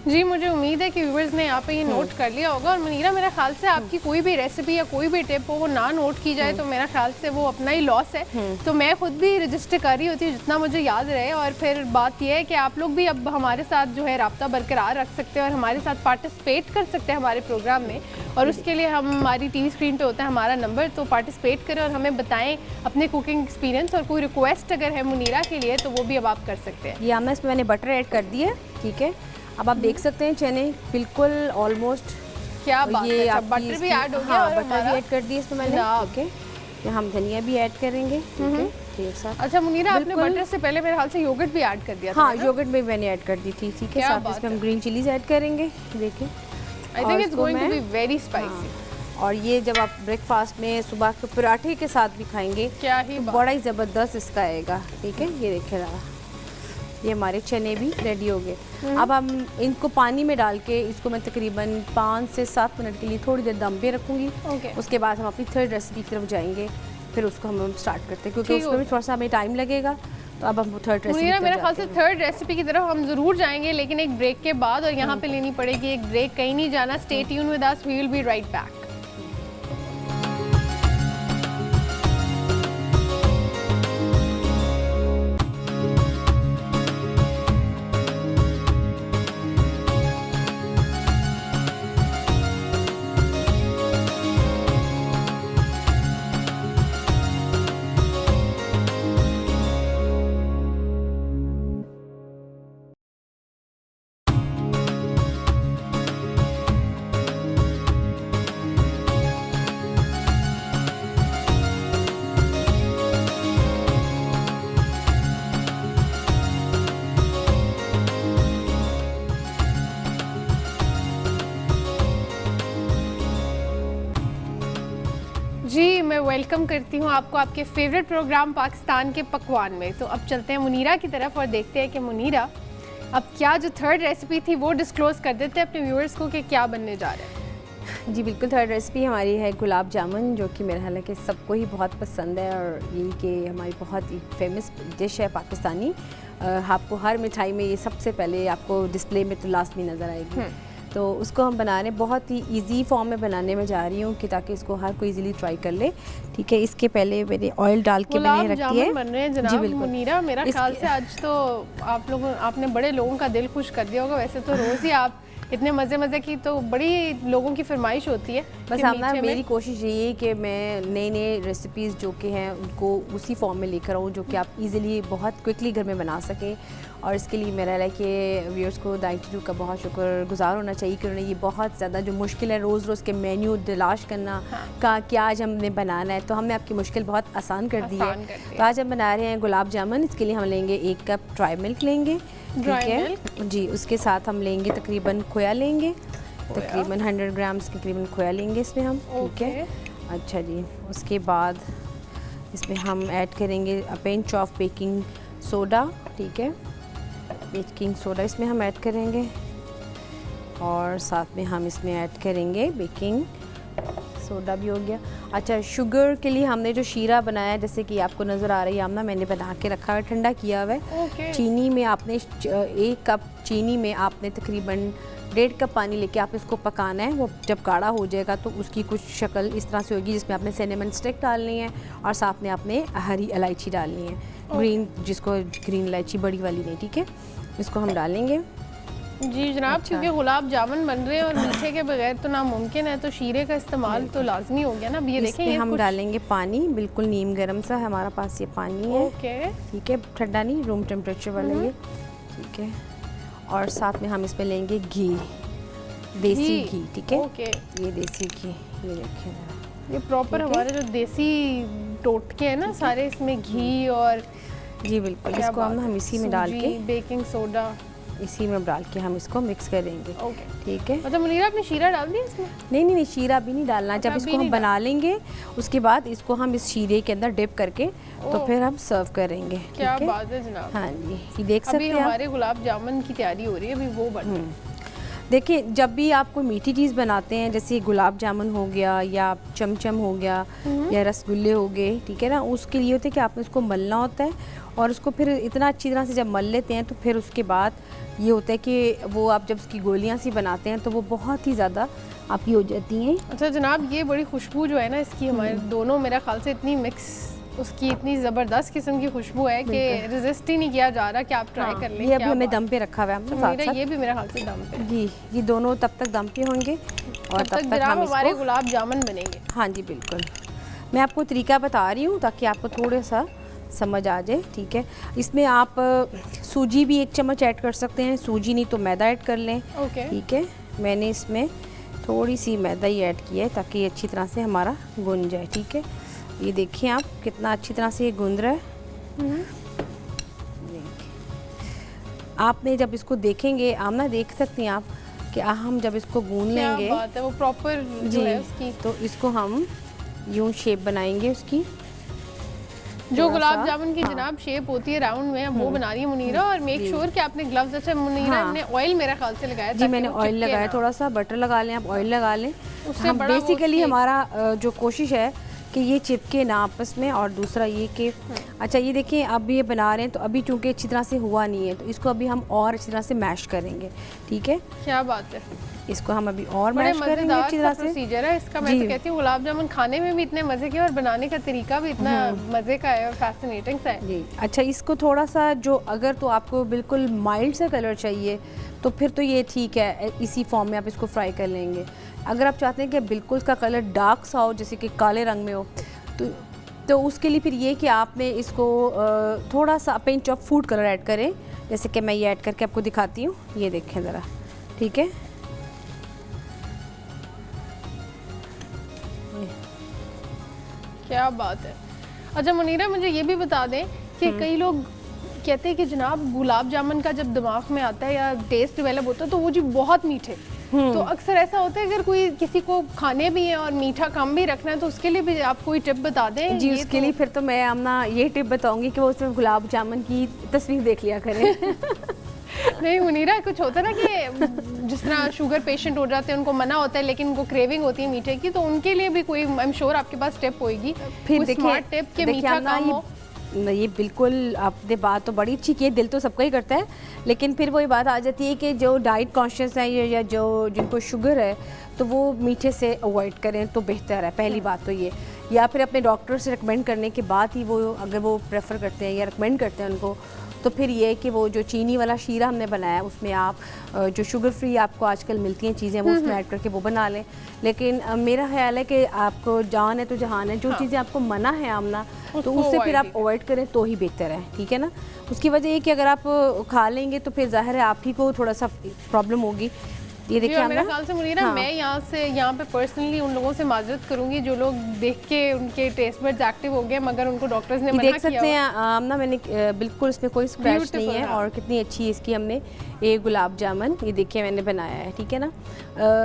जी मुझे उम्मीद है कि व्यूअर्स ने यहाँ पे ये नोट कर लिया होगा। और मुनीरा मेरा ख्याल से आपकी कोई भी रेसिपी या कोई भी टिप हो वो ना नोट की जाए तो मेरा ख्याल से वो अपना ही लॉस है। तो मैं खुद भी रजिस्टर कर रही होती हूँ जितना मुझे याद रहे। और फिर बात यह है कि आप लोग भी अब हमारे साथ जो है राब्ता बरकरार रख सकते हैं और हमारे साथ पार्टिसिपेट कर सकते हैं हमारे प्रोग्राम में। और उसके लिए हमारी टीवी स्क्रीन पे होता है हमारा नंबर, तो पार्टिसिपेट करें और हमें बताएं अपने कुकिंग एक्सपीरियंस। और कोई रिक्वेस्ट अगर है मुनीरा के लिए तो वो भी अब आप कर सकते हैं। ये हमने इसमें मैंने बटर ऐड कर दिया, ठीक है। अब आप देख सकते हैं चने बिल्कुल ऑलमोस्ट, क्या बात है, अच्छा, बटर भी ऐड हो गया। और बटर भी ऐड कर दी इसमें मैंने, ठीक है। ये हम धनिया भी ऐड करेंगे, ठीक है, साथ। अच्छा मुनीरा आपने बटर से पहले मेरे ख्याल से योगर्ट भी ऐड कर दिया था। हाँ योगर्ट भी मैंने ऐड कर दी थी, ठीक है। साथ इसमें हम ग्रीन चिलीज ऐड करेंगे, देखिए। I think it's going to be very spicy. और ये जब आप ब्रेकफास्ट में सुबह के पराठे के साथ भी खाएंगे क्या ही तो बड़ा ही ज़बरदस्त इसका आएगा, ठीक है। ये देखिए ज़रा, ये हमारे चने भी रेडी हो गए। अब हम इनको पानी में डाल के इसको मैं तकरीबन 5 से 7 मिनट के लिए थोड़ी देर दम पे रखूँगी। उसके बाद हम अपनी थर्ड रेसिपी की तरफ जाएंगे, फिर उसको हम स्टार्ट करते हैं क्योंकि उसमें भी थोड़ा सा हमें टाइम लगेगा। तो अब हम थर्ड रेसिपी मेरे ख्याल से थर्ड रेसिपी की तरफ हम ज़रूर जाएंगे, लेकिन एक ब्रेक के बाद। और यहाँ पे लेनी पड़ेगी एक ब्रेक, कहीं नहीं जाना, stay tune with us, we will be right back. जी, मैं वेलकम करती हूँ आपको आपके फेवरेट प्रोग्राम पाकिस्तान के पकवान में। तो अब चलते हैं मुनीरा की तरफ और देखते हैं कि मुनीरा अब क्या जो थर्ड रेसिपी थी वो डिस्क्लोज़ कर देते हैं अपने व्यूअर्स को कि क्या बनने जा रहा है। जी बिल्कुल, थर्ड रेसिपी हमारी है गुलाब जामुन, जो कि मेरा हालांकि सबको ही बहुत पसंद है और ये कि हमारी बहुत ही फेमस डिश है पाकिस्तानी। आपको हर मिठाई में ये सबसे पहले आपको डिस्प्ले में तो लास्ट में नज़र आएगी। तो उसको हम बनाने बहुत ही इजी फॉर्म में बनाने में जा रही हूँ कि ताकि इसको हर कोई इजीली ट्राई कर ले। ठीक है, इसके पहले मैंने ऑयल डाल के मैंने रखी है। बन रहे हैं जनाब मुनीरा, मेरा ख्याल से आज तो आपने बड़े लोगों का दिल खुश कर दिया होगा। वैसे तो रोज़ ही आप इतने मज़े की तो बड़ी लोगों की फरमाइश होती है। बस हमना मेरी कोशिश यही है कि मैं नई रेसिपीज़ जो कि हैं उनको उसी फॉर्म में लेकर आऊँ जो कि आप इजीली बहुत क्विकली घर में बना सकें। और इसके लिए मेरा है कि व्यूअर्स को दाइटू का बहुत शुक्रगुजार होना चाहिए कि उन्होंने ये बहुत ज़्यादा जो मुश्किल है रोज़ के मेन्यू तलाश करना का क्या आज हमने बनाना है, तो हमने आपकी मुश्किल बहुत आसान कर दी है। तो आज हम बना रहे हैं गुलाब जामुन। इसके लिए हम लेंगे 1 कप ड्राई मिल्क लेंगे, ठीक है जी। उसके साथ हम लेंगे तकरीबन खोया लेंगे, तकरीबन 100 ग्राम्स के करीबन खोया लेंगे इसमें हम, ठीक है। अच्छा जी, उसके बाद इसमें हम ऐड करेंगे पिंच ऑफ बेकिंग सोडा, ठीक है। बेकिंग सोडा इसमें हम ऐड करेंगे और साथ में हम इसमें ऐड करेंगे बेकिंग सोडा भी हो गया। अच्छा, शुगर के लिए हमने जो शीरा बनाया है जैसे कि आपको नज़र आ रही है आमना, मैंने बना के रखा है, ठंडा किया हुआ है। चीनी में आपने 1 कप चीनी में आपने तकरीबन 1.5 कप पानी लेके आप इसको पकाना है। वो जब गाढ़ा हो जाएगा तो उसकी कुछ शक्ल इस तरह से होगी जिसमें आपने सिनेमन स्टिक डालनी है और साथ में आपने हरी इलायची डालनी है, ग्रीन, जिसको ग्रीन इलायची बड़ी वाली नहीं, ठीक है। इसको हम डालेंगे जी जनाब। अच्छा। क्योंकि गुलाब जामुन बन रहे हैं और मीठे के बगैर तो नामुमकिन है, तो शीरे का इस्तेमाल तो लाजमी हो गया ना। अब ये देखें, ये हम डालेंगे पानी, बिल्कुल नीम गर्म सा है हमारा पास ये पानी है, ठीक है, ठंडा नहीं, रूम टेम्परेचर वाला ये, ठीक है। और साथ में हम इसमें लेंगे घी, देसी घी, ठीक है। ये देसी घी, ये देखें, ये प्रॉपर हमारे जो देसी टोटके हैं ना सारे, इसमें घी और जी बिल्कुल। इसको हम इसी में डाल के बेकिंग सोडा इसी में डाल के हम इसको मिक्स करेंगे, ठीक है। मतलब मुनीरा आपने शीरा डाल दिया इसमें? नहीं, शीरा भी नहीं डालना। जब इसको हम बना लेंगे उसके बाद इसको हम इस शीरे के अंदर डिप करके तो फिर हम सर्व करेंगे। क्या बात है जनाब। हाँ जी, ये देख सकते हैं हमारे गुलाब जामुन की तैयारी हो रही है, अभी वो बन देखिए। जब भी आप कोई मीठी चीज़ बनाते हैं जैसे गुलाब जामुन हो गया या चमचम हो गया या रसगुल्ले हो गए, ठीक है ना, उसके लिए होता है कि आपने उसको मलना होता है और उसको फिर इतना अच्छी तरह से जब मल लेते हैं तो फिर उसके बाद ये होता है कि वो आप जब उसकी गोलियां सी बनाते हैं तो वो बहुत ही ज़्यादा आपकी हो जाती हैं। अच्छा जनाब, ये बड़ी खुशबू जो है ना इसकी, हमारे दोनों मेरा ख्याल से इतनी मिक्स, उसकी इतनी ज़बरदस्त किस्म की खुशबू है कि रेजिस्ट ही नहीं किया जा रहा कि आप ट्राई कर लें। ये अभी हमें दम पे रखा हुआ है हमने साथ साथ। ये भी मेरा ख्याल से दम पे जी, ये दोनों तब तक दम पे होंगे और तब तक हम हमारे गुलाब जामुन बनेंगे। हाँ जी बिल्कुल, मैं आपको तरीका बता रही हूँ ताकि आपको थोड़ा सा समझ आ जाए, ठीक है। इसमें आप सूजी भी 1 चम्मच ऐड कर सकते हैं, सूजी नहीं तो मैदा ऐड कर लें, ठीक है। मैंने इसमें थोड़ी सी मैदा ही ऐड किया है ताकि अच्छी तरह से हमारा गूंद जाए, ठीक है। ये देखिए आप कितना अच्छी तरह से ये गूंद रहा है। आपने जब इसको देखेंगे आमना, देख सकती हैं आप कि हम जब इसको गूंद लेंगे, बात है, वो प्रॉपर जो है उसकी, तो इसको हम यूं शेप बनाएंगे उसकी, जो गुलाब जामुन की जनाब शेप होती है राउंड में, वो बना रही है मुनीरा। और मेक श्योर कि आपने ग्लव्स, अच्छा मुनीरा ने ऑयल मेरा ख्याल से लगाया जी, मैंने ऑयल लगाया, थोड़ा सा बटर लगा लें, आप ऑयल लगा लें। हम बेसिकली हमारा जो कोशिश है कि ये चिपके ना आपस में, और दूसरा ये कि अच्छा ये देखिए अब ये बना रहे हैं तो अभी चूंकि अच्छी तरह से हुआ नहीं है तो इसको अभी हम और अच्छी तरह से मैश करेंगे, ठीक है। क्या बात है, इसको हम अभी और मैश करेंगे अच्छी तरह से। प्रोसीजर है इसका, मैं तो कहती हूँ गुलाब जामुन खाने में भी इतने मजे के और बनाने का तरीका भी इतना मजे का है और फैसिनेटिंग सा है जी। अच्छा, इसको थोड़ा सा जो अगर तो आपको बिल्कुल माइल्ड सा कलर चाहिए तो फिर तो ये ठीक है, इसी फॉर्म में आप इसको फ्राई कर लेंगे। अगर आप चाहते हैं कि बिल्कुल उसका कलर डार्क सा हो, जैसे कि काले रंग में हो, तो उसके लिए फिर ये कि आपने इसको थोड़ा सा pinch of food colour add करें, जैसे कि मैं ये ऐड करके आपको दिखाती हूँ। ये देखें ज़रा, ठीक है। क्या बात है। अच्छा मुनीरा, मुझे ये भी बता दें कि कई लोग कहते हैं कि जनाब गुलाब जामुन का जब दिमाग में आता है या टेस्ट डेवलप होता है तो वो जी बहुत मीठे, तो अक्सर ऐसा होता है अगर कोई किसी को खाने भी है और मीठा कम भी रखना है तो उसके लिए भी आप कोई टिप बता दें। जी उसके लिए फिर तो मैं आमना ये टिप बताऊंगी कि वो उसमें गुलाब जामुन की तस्वीर देख लिया करें। नहीं मुनीरा, कुछ होता है ना कि जिस तरह शुगर पेशेंट हो जाते हैं उनको मना होता है लेकिन उनको क्रेविंग होती है मीठे की, तो उनके लिए भी कोई आई एम श्योर आपके पास टिप होगी, फिर कोई स्मार्ट टिप कि मीठा कम हो। ये बिल्कुल आपने बात तो बड़ी अच्छी की है, दिल तो सबका ही करता है, लेकिन फिर वही बात आ जाती है कि जो डाइट कॉन्शियस है या जो जिनको शुगर है तो वो मीठे से अवॉइड करें तो बेहतर है। पहली बात तो ये, या फिर अपने डॉक्टर से रिकमेंड करने के बाद ही वो अगर वो प्रेफर करते हैं या रिकमेंड करते हैं उनको, तो फिर ये है कि वो जो चीनी वाला शीरा हमने बनाया उसमें आप जो शुगर फ्री आपको आजकल मिलती हैं चीज़ें वो उसमें ऐड करके वो बना लें। लेकिन मेरा ख्याल है कि आपको जान है तो जहान है, जो चीज़ें आपको मना है आमना तो उससे फिर आप अवॉइड करें तो ही बेहतर है, ठीक है ना। उसकी वजह ये कि अगर आप खा लेंगे तो फिर ज़ाहिर है आप ही को थोड़ा सा प्रॉब्लम होगी। ये देखिए मेरे ख्याल से मुनीरा, हाँ। मैं यहाँ पे पर्सनली उन लोगों से माजरत करूंगी जो लोग देख के उनके टेस्ट बड्स एक्टिव हो गए मगर उनको डॉक्टर्स ने मना किया। देख सकते हैं आमना मैंने बिल्कुल इसमें कोई स्क्रैच नहीं है और कितनी अच्छी इसकी हमने ये गुलाब जामुन ये देखिए मैंने बनाया है, ठीक है ना।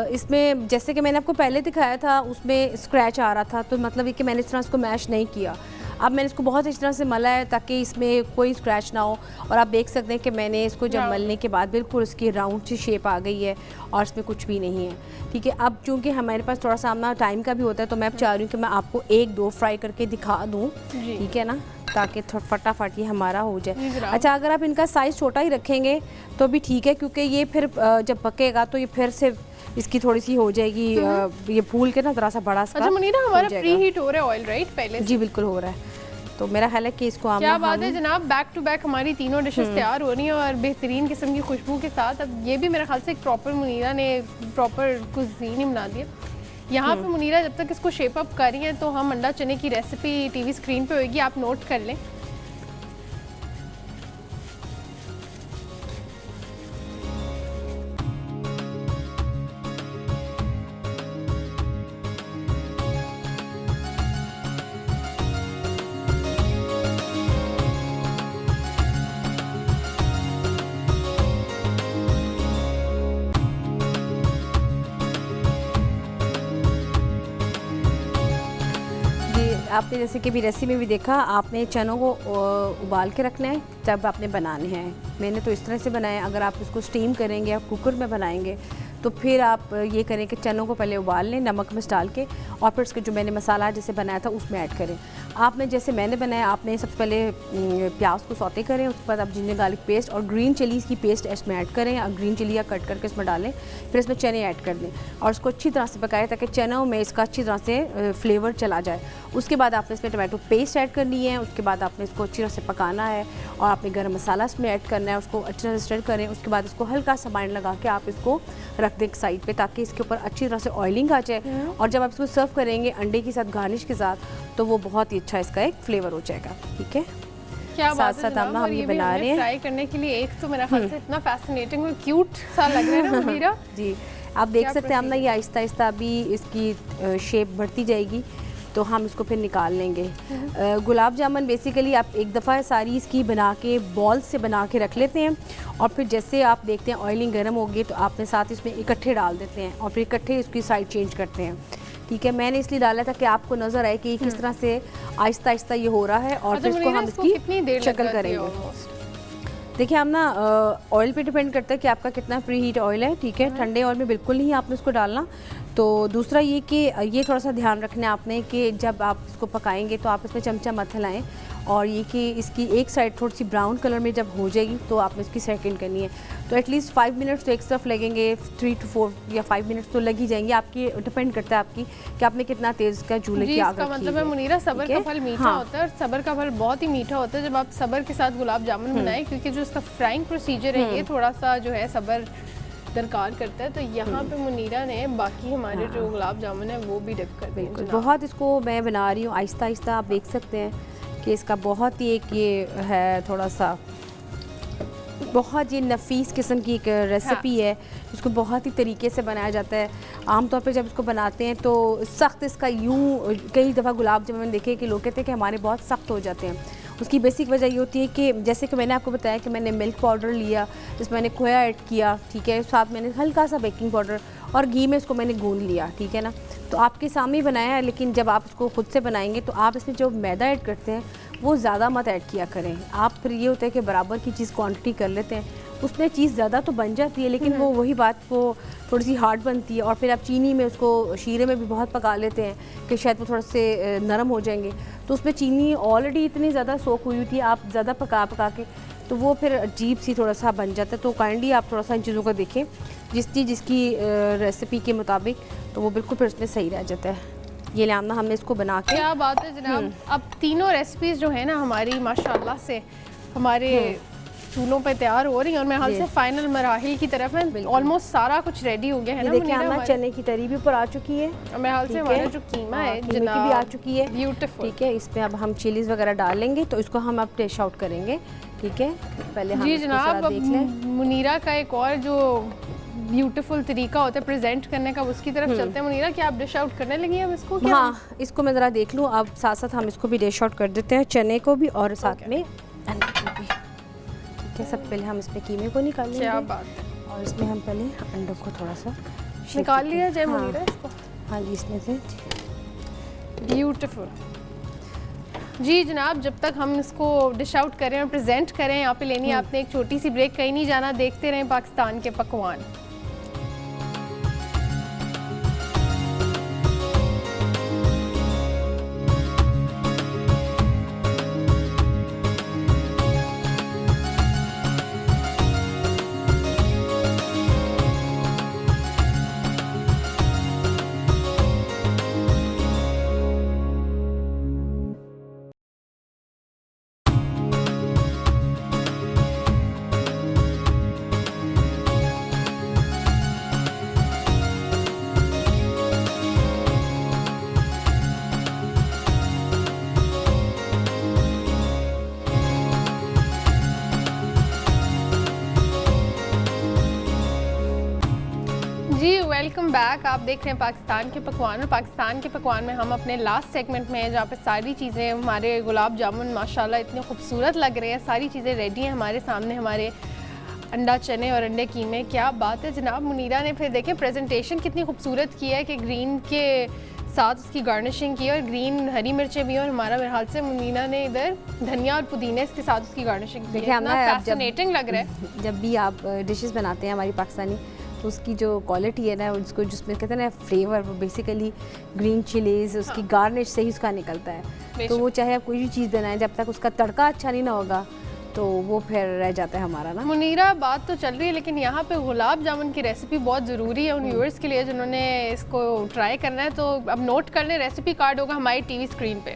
इसमें जैसे कि मैंने आपको पहले दिखाया था उसमें स्क्रैच आ रहा था, तो मतलब ये कि मैंने इस तरह इसको मैश नहीं किया। अब मैंने इसको बहुत इस तरह से मला है ताकि इसमें कोई स्क्रैच ना हो, और आप देख सकते हैं कि मैंने इसको जब मलने के बाद बिल्कुल इसकी राउंड सी शेप आ गई है और इसमें कुछ भी नहीं है, ठीक है। अब चूँकि हमारे पास थोड़ा सा अपना टाइम का भी होता है तो मैं अब चाह रही हूँ कि मैं आपको 1-2 फ्राई करके दिखा दूँ, ठीक है ना, ताकि फटाफट ये हमारा हो जाए। अच्छा, अगर आप इनका साइज़ छोटा ही रखेंगे तो भी ठीक है, क्योंकि ये फिर जब पकेगा तो ये फिर से इसकी थोड़ी सी हो जाएगी, ये फूल के ना ज़रा सा बड़ा सा। अच्छा मुनीरा, हमारा प्री हीट हो रहा है ऑयल राइट पहले से? जी बिल्कुल हो रहा है, तो मेरा ख्याल है कि इसको क्या बात है जनाब, बैक टू बैक हमारी तीनों डिशेस तैयार हो रही हैं और बेहतरीन किस्म की खुशबू के साथ। अब ये भी मेरे ख्याल से एक प्रॉपर मुनीरा ने प्रॉपर कुज़ीन ही बना दिया। यहाँ पे मुनीरा जब तक इसको शेप अप कर रही हैं तो हम अंडा चने की रेसिपी टीवी स्क्रीन पे होगी, आप नोट कर लें। आपने जैसे कि भी रेसिपी में भी देखा, आपने चनों को उबाल के रखना है जब आपने बनाने हैं। मैंने तो इस तरह से बनाया, अगर आप इसको स्टीम करेंगे या कुकर में बनाएंगे तो फिर आप ये करें कि चनों को पहले उबाल लें नमक मिर्च डाल के, और फिर उसके जो मैंने मसाला जैसे बनाया था उसमें ऐड करें। आपने जैसे मैंने बनाया, आपने सबसे पहले प्याज को सौते करें, उसके बाद आप जिंजर गार्लिक पेस्ट और ग्रीन चिलीज़ की पेस्ट इसमें ऐड करें, या ग्रीन चिली या कट करके इसमें डालें, फिर इसमें चने ऐड कर दें और उसको अच्छी तरह से पकाएं ताकि चनों में इसका अच्छी तरह से फ्लेवर चला जाए। उसके बाद आपने इसमें टमाटो पेस्ट ऐड करनी है, उसके बाद आपने इसको अच्छी तरह से पकाना है और आपने गर्म मसाला इसमें ऐड करना है, उसको अच्छी तरह से स्टर करें। उसके बाद इसको हल्का सा पानी लगा के आप इसको रख दें साइड पे ताकि इसके ऊपर अच्छी तरह से ऑयलिंग आ जाए, और जब आप इसको सर्व करेंगे अंडे के साथ गार्निश के साथ तो वो बहुत ही अच्छा इसका एक फ्लेवर हो जाएगा, ठीक है। क्या बात साथ साथ हम ये बना रहे हैं फ्राई करने के लिए। एक तो मेरा ख्याल से इतना फैसिनेटिंग और क्यूट सा लग रहा है ना मुनीरा। जी आप देख सकते हैं हम ना ये आहिस्ता आहिस्ता अभी इसकी शेप बढ़ती जाएगी तो हम इसको फिर निकाल लेंगे। गुलाब जामुन बेसिकली आप एक दफ़ा सारी इसकी बना के बॉल से बना के रख लेते हैं, और फिर जैसे आप देखते हैं ऑयलिंग गर्म होगी तो आपने साथ इसमें इकट्ठे डाल देते हैं और फिर इकट्ठे इसकी साइड चेंज करते हैं, ठीक है। मैंने इसलिए डाला था कि आपको नज़र आए कि किस तरह से आहिस्ता आहिस्ता ये हो रहा है, और फिर इसको हम इसकी शक्ल करेंगे। देखिए हम ना ऑयल पे डिपेंड करता है कि आपका कितना प्री हीट ऑयल है, ठीक है। ठंडे ऑयल में बिल्कुल नहीं आपने इसको डालना। तो दूसरा ये कि ये थोड़ा सा ध्यान रखना है आपने कि जब आप इसको पकाएंगे तो आप इसमें चमचा मत हिलाएं, और ये कि इसकी एक साइड थोड़ी सी ब्राउन कलर में जब हो जाएगी तो आपने इसकी सेकंड करनी है। तो एटलीस्ट 5 मिनट्स तो एक तरफ लगेंगे, 3 to 4 या 5 मिनट्स तो लग ही जाएंगे, आपकी डिपेंड करता है आपकी कि आपने कितना तेज़ का चूल्हे की आग रखी है। मतलब है मुनीरा, सब्र का फल मीठा होता है, और सब्र का फल बहुत ही मीठा होता है जब आप सब्र के साथ गुलाब जामुन बनाएं, क्योंकि जो इसका फ्राइंग प्रोसीजर है ये थोड़ा सा जो है सब्र दरकार करता है। तो यहाँ पे मुनीरा ने बाकी हमारे जो गुलाब जामुन है वो भी डिप कर दिए। बहुत इसको मैं बना रही हूँ आहिस्ता आहिस्ता, आप देख सकते हैं कि इसका बहुत ही एक ये है थोड़ा सा बहुत ही नफीस किस्म की एक रेसिपी है, इसको बहुत ही तरीके से बनाया जाता है। आमतौर पे जब इसको बनाते हैं तो सख्त इसका यूँ कई दफ़ा गुलाब जामुन देखे कि लोग कहते हैं कि हमारे बहुत सख्त हो जाते हैं, उसकी बेसिक वजह ये होती है कि जैसे कि मैंने आपको बताया कि मैंने मिल्क पाउडर लिया, इसमें मैंने खोया ऐड किया, ठीक है, साथ मैंने हल्का सा बेकिंग पाउडर और घी में इसको मैंने गूंद लिया, ठीक है ना। तो आपके सामने ही बनाया है, लेकिन जब आप इसको खुद से बनाएंगे तो आप इसमें जो मैदा ऐड करते हैं वो ज़्यादा मत ऐड किया करें आप। फिर ये होता है कि बराबर की चीज़ क्वांटिटी कर लेते हैं, उसमें चीज़ ज़्यादा तो बन जाती है लेकिन वो वही बात वो थोड़ी सी हार्ड बनती है। और फिर आप चीनी में उसको शीरे में भी बहुत पका लेते हैं कि शायद वो थोड़ा से नरम हो जाएंगे, तो उसमें चीनी ऑलरेडी इतनी ज़्यादा सोख हुई होती है, आप ज़्यादा पका के तो वो फिर अजीब सी थोड़ा सा बन जाता है। तो काइंडली आप थोड़ा सा इन चीज़ों को देखें जिसकी रेसिपी के मुताबिक, तो वो बिल्कुल फिर उसमें सही रह जाता है। ये लाना हमने इसको बना के, क्या बात है जनाब। अब तीनों रेसिपीज़ जो है ना हमारी माशाल्लाह से हमारे चूल्हों पे तैयार हो रही है और मेरे हाल से फाइनल मराहिल की तरफ है। ऑलमोस्ट सारा कुछ रेडी हो गया है ना। देखिए हमारा चने की तरी भी ऊपर आ चुकी है, मेरे हाल से हमारा जो कीमा है कीमे की भी आ चुकी है, ब्यूटीफुल, ठीक है। इसमें अब हम चिलीज वगैरह डालेंगे तो इसको हम अब टेस्ट आउट करेंगे, ठीक है। पहले हम जी जनाब, देख लें मुनीरा का एक और जो ब्यूटीफुल तरीका होता है प्रेजेंट करने का, उसकी तरफ चलते हैं। मुनीरा क्या आप डिश आउट करने लगी हैं अब इसको? क्या हाँ, इसको मैं ज़रा देख लूँ। अब साथ साथ हम इसको भी डिश आउट कर देते हैं, चने को भी और साथ में अंडे को भी, ठीक है। सब पहले हम इसमें कीमे को निकाल लेंगे, क्या बात है। और इसमें हम पहले अंडों को थोड़ा सा निकाल लिया जाए मुनीरा इसको। हाँ जी, इसमें से ब्यूटीफुल। जी जनाब, जब तक हम इसको डिश आउट करें और प्रेजेंट करें, यहाँ पे लेनी है आपने एक छोटी सी ब्रेक, कहीं नहीं जाना, देखते रहें पाकिस्तान के पकवान। जी वेलकम बैक। आप देख रहे हैं पाकिस्तान के पकवान, और पाकिस्तान के पकवान में हम अपने लास्ट सेगमेंट में हैं जहाँ पे सारी चीज़ें, हमारे गुलाब जामुन माशाल्लाह इतने खूबसूरत लग रहे हैं, सारी चीज़ें रेडी हैं हमारे सामने। हमारे अंडा चने और अंडे कीमे, क्या बात है जनाब। मुनीरा ने फिर देखें प्रेजेंटेशन कितनी खूबसूरत की है कि ग्रीन के साथ उसकी गार्निशिंग की है, और ग्रीन हरी मिर्चें भी, और हमारा मेरे हाल से मुनीरा ने इधर धनिया और पुदीने के साथ उसकी गार्निशिंग की है। इतना फैसिनेटिंग लग रहा है। जब भी आप डिशेस बनाते हैं हमारी पाकिस्तानी, तो उसकी जो क्वालिटी है ना, उसको जिसमें कहते हैं ना फ्लेवर, वो बेसिकली ग्रीन चिलीज़ उसकी गार्निश से ही उसका निकलता है। तो वो चाहे आप कोई भी चीज़ बनाएं, जब तक उसका तड़का अच्छा नहीं ना होगा तो वो फिर रह जाता है हमारा ना। मुनीरा, बात तो चल रही है लेकिन यहाँ पे गुलाब जामुन की रेसिपी बहुत ज़रूरी है उन व्यूअर्स के लिए जिन्होंने इसको ट्राई करना है। तो अब नोट कर लें, रेसिपी कार्ड होगा हमारी टीवी स्क्रीन पे।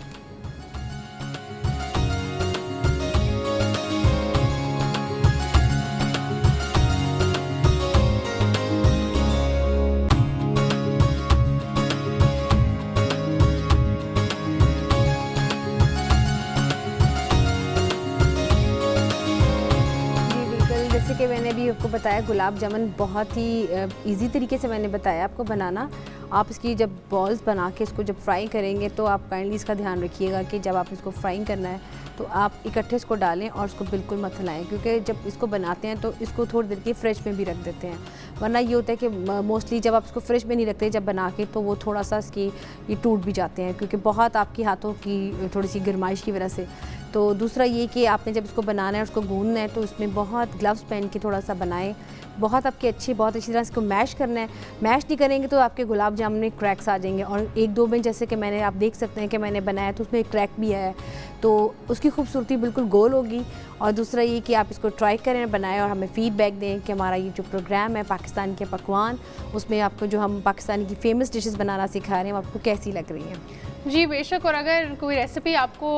कि मैंने भी आपको बताया गुलाब जामुन बहुत ही इजी तरीके से मैंने बताया आपको बनाना। आप इसकी जब बॉल्स बना के इसको जब फ्राई करेंगे तो आप काइंडली इसका ध्यान रखिएगा कि जब आप इसको फ्राइंग करना है तो आप इकट्ठे इसको डालें और इसको बिल्कुल मत हिलाएं, क्योंकि जब इसको बनाते हैं तो इसको थोड़ी देर के फ्रिज में भी रख देते हैं। वरना ये होता है कि मोस्टली जब आप इसको फ्रिज में नहीं रखते जब बना के, तो वो थोड़ा सा इसकी ये टूट भी जाते हैं, क्योंकि बहुत आपकी हाथों की थोड़ी सी गर्माइश की वजह से। तो दूसरा ये कि आपने जब इसको बनाना है उसको गूंदना है तो उसमें बहुत ग्लव्स पहन के थोड़ा सा बनाएं, बहुत आपके बहुत अच्छी तरह इसको मैश करना है। मैश नहीं करेंगे तो आपके गुलाब जामुन में क्रैक्स आ जाएंगे, और एक दो में जैसे कि मैंने आप देख सकते हैं कि मैंने बनाया तो उसमें एक क्रैक भी आया है, तो उसकी खूबसूरती बिल्कुल गोल होगी। और दूसरा ये कि आप इसको ट्राई करें, बनाएं और हमें फ़ीडबैक दें कि हमारा ये जो प्रोग्राम है पाकिस्तान के पकवान, उसमें आपको जो हम पाकिस्तान की फ़ेमस डिशेस बनाना सिखा रहे हैं वो आपको कैसी लग रही हैं। जी बेशक, और अगर कोई रेसिपी आपको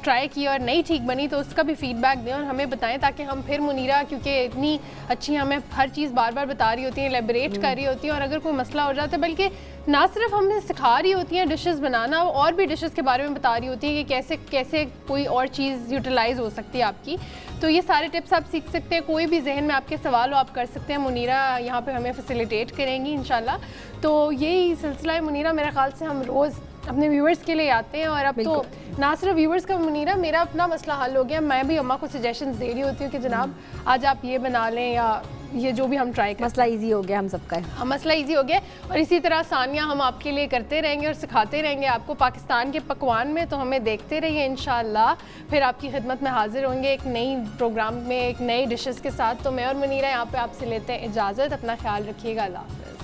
ट्राई की और नहीं ठीक बनी तो उसका भी फीडबैक दें और हमें बताएं, ताकि हम फिर मुनीरा, क्योंकि इतनी अच्छी हमें हर चीज़ बार बार बता रही होती है, एलेबरेट कर रही होती है, और अगर कोई मसला हो जाता है, बल्कि ना सिर्फ हमें सिखा रही होती हैं डिशेस बनाना, और भी डिशेस के बारे में बता रही होती है कि कैसे कैसे कोई और चीज़ यूटिलाइज़ हो सकती है आपकी। तो ये सारे टिप्स आप सीख सकते हैं। कोई भी जहन में आपके सवाल हो आप कर सकते हैं, मुनीरा यहाँ पे हमें फैसिलिटेट करेंगी इंशाल्लाह। तो यही सिलसिला है मुनीरा, मेरे ख्याल से हम रोज़ अपने व्यूअर्स के लिए आते हैं। और अब तो ना सिर्फ व्यूअर्स का मुनीरा, मेरा अपना मसला हल हो गया। मैं भी अम्मा को सजेशंस दे रही होती हूँ कि जनाब आज आप ये बना लें या ये जो भी हम ट्राई करें। मसला इजी हो गया हम सबका। हाँ, मसला इजी हो गया। और इसी तरह आसानियाँ हम आपके लिए करते रहेंगे और सिखाते रहेंगे आपको पाकिस्तान के पकवान में। तो हमें देखते रहिए, इंशाल्लाह फिर आपकी खिदमत में हाजिर होंगे एक नई प्रोग्राम में, एक नई डिशेस के साथ। तो मैं और मुनीरा यहाँ पे आपसे लेते हैं इजाज़त। अपना ख्याल रखिएगा। अल्लाह हाफ़िज़।